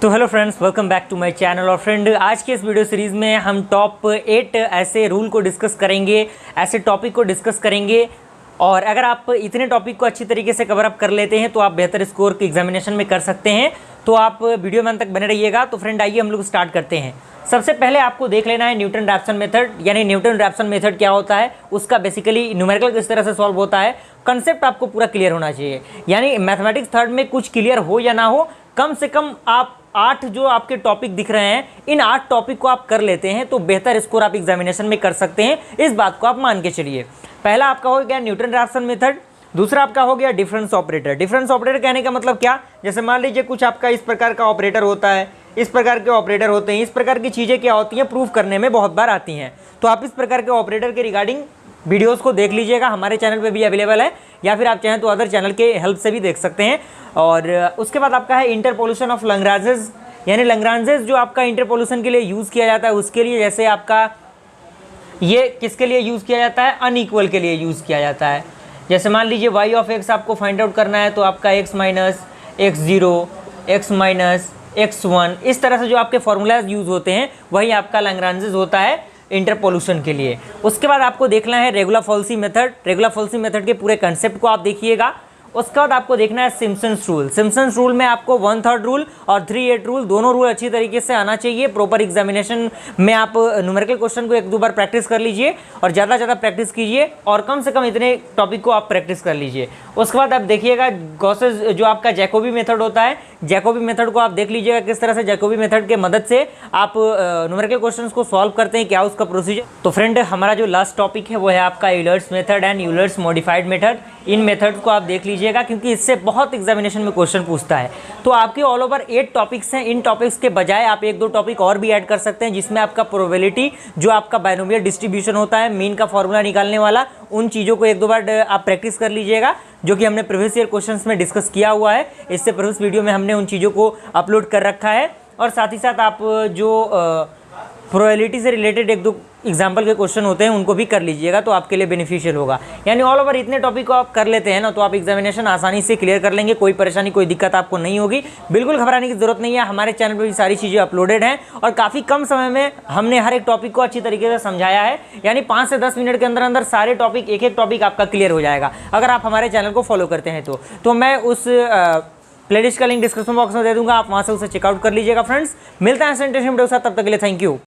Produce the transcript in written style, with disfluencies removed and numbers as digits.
तो hello friends, welcome back to my channel. और friend, आज के इस वीडियो सीरीज़ में हम टॉप 8 ऐसे रूल को डिस्कस करेंगे, ऐसे टॉपिक को डिस्कस करेंगे। और अगर आप इतने टॉपिक को अच्छी तरीके से कवर अप कर लेते हैं तो आप बेहतर स्कोर की एग्जामिनेशन में कर सकते हैं। तो आप वीडियो में अंत तक बने रहिएगा। तो फ्रेंड, आइए हम लोग स्टार्ट करते हैं। सबसे पहले आपको देख लेना है न्यूटन रैप्सन मेथड, यानी न्यूटन रैप्सन मेथड क्या होता है, उसका बेसिकली न्यूमेरिकल किस तरह से सॉल्व होता है, कंसेप्ट आपको पूरा क्लियर होना चाहिए। यानी मैथमेटिक्स थर्ड में कुछ क्लियर हो या ना हो, कम से कम आप 8 जो आपके टॉपिक दिख रहे हैं, इन 8 टॉपिक को आप कर लेते हैं तो बेहतर स्कोर आप एग्जामिनेशन में कर सकते हैं। इस बात को आप मान के चलिए। पहला आपका हो गया न्यूटन रैप्सन मेथड, दूसरा आपका हो गया डिफरेंस ऑपरेटर। डिफरेंस ऑपरेटर कहने का मतलब क्या, जैसे मान लीजिए कुछ आपका इस प्रकार का ऑपरेटर होता है, इस प्रकार के ऑपरेटर होते हैं, इस प्रकार की चीज़ें क्या होती हैं, प्रूफ करने में बहुत बार आती हैं। तो आप इस प्रकार के ऑपरेटर के रिगार्डिंग वीडियोस को देख लीजिएगा, हमारे चैनल पे भी अवेलेबल है, या फिर आप चाहें तो अदर चैनल के हेल्प से भी देख सकते हैं। और उसके बाद आपका है इंटरपोलेशन ऑफ लैग्रांजेस, यानी लैग्रांजेस जो आपका इंटरपोलेशन के लिए यूज़ किया जाता है उसके लिए, जैसे आपका ये किसके लिए यूज़ किया जाता है, अनइक्वल के लिए यूज़ किया जाता है। जैसे मान लीजिए y ऑफ x आपको फाइंड आउट करना है, तो आपका x minus x0, x minus x1, इस तरह से जो आपके फॉर्मूलाज यूज़ होते हैं वही आपका लैग्रांजेस होता है इंटरपोलेशन के लिए। उसके बाद आपको देखना है regular falsies method. Regular falsies method के पूरे कंसेप्ट को आप देखिएगा। उसके बाद आपको देखना है सिम्पसन्स रूल। सिम्पसन्स रूल में आपको 1/3 रूल और 3/8 रूल, दोनों रूल अच्छी तरीके से आना चाहिए। प्रॉपर एग्जामिनेशन में आप न्यूमेरिकल क्वेश्चन को 1-2 बार प्रैक्टिस कर लीजिए और ज़्यादा प्रैक्टिस कीजिए, और कम से कम इतने टॉपिक को आप प्रैक्टिस कर लीजिए। उसके बाद आप देखिएगा गॉसेस जो आपका जैकोबी मेथड होता है, जैकोबी मेथड को आप देख लीजिएगा किस तरह से जैकोबी मेथड के मदद से आप न्यूमेरिकल क्वेश्चंस को सॉल्व करते हैं, क्या उसका प्रोसीजर। तो फ्रेंड, हमारा जो लास्ट टॉपिक है वो है आपका Euler's method and Euler's modified method. In methods को आप देख लीजिएगा क्योंकि इससे बहुत एग्जामिनेशन में क्वेश्चन पूछता है। तो आपके ऑल ओवर 8 टॉपिक्स हैं। इन टॉपिक्स के बजाय आप 1-2 टॉपिक और भी ऐड कर सकते हैं, जिसमें आपका प्रोबेबिलिटी, जो आपका बाइनोमियल डिस्ट्रीब्यूशन होता है, मीन का फॉर्मूला निकालने वाला, उन चीज़ों को 1-2 बार आप प्रैक्टिस कर लीजिएगा, जो कि हमने प्रीवियस ईयर क्वेश्चंस में डिस्कस किया हुआ है। इससे प्रीवियस वीडियो में हमने उन चीज़ों को अपलोड कर रखा है। और साथ ही साथ आप जो प्रोबेबिलिटी से रिलेटेड 1-2 एग्जाम्पल के क्वेश्चन होते हैं उनको भी कर लीजिएगा, तो आपके लिए बेनिफिशियल होगा। यानी ऑल ओवर इतने टॉपिक को आप कर लेते हैं ना, तो आप एग्जामिनेशन आसानी से क्लियर कर लेंगे। कोई परेशानी, कोई दिक्कत आपको नहीं होगी। बिल्कुल घबराने की जरूरत नहीं है। हमारे चैनल पर भी सारी चीज़ें अपलोडेड हैं और काफ़ी कम समय में हमने हर एक टॉपिक को अच्छी तरीके से समझाया है। यानी 5 से 10 मिनट के अंदर अंदर सारे टॉपिक, एक टॉपिक आपका क्लियर हो जाएगा अगर आप हमारे चैनल को फॉलो करते हैं। तो मैं उस प्लेलिस्ट का लिंक डिस्क्रिप्शन बॉक्स में दे दूंगा, आप वहाँ से उसे चेकआउट कर लीजिएगा। फ्रेंड्स, मिलते हैं इंटरेस्टिंग वीडियो के साथ, तब तक के लिए थैंक यू।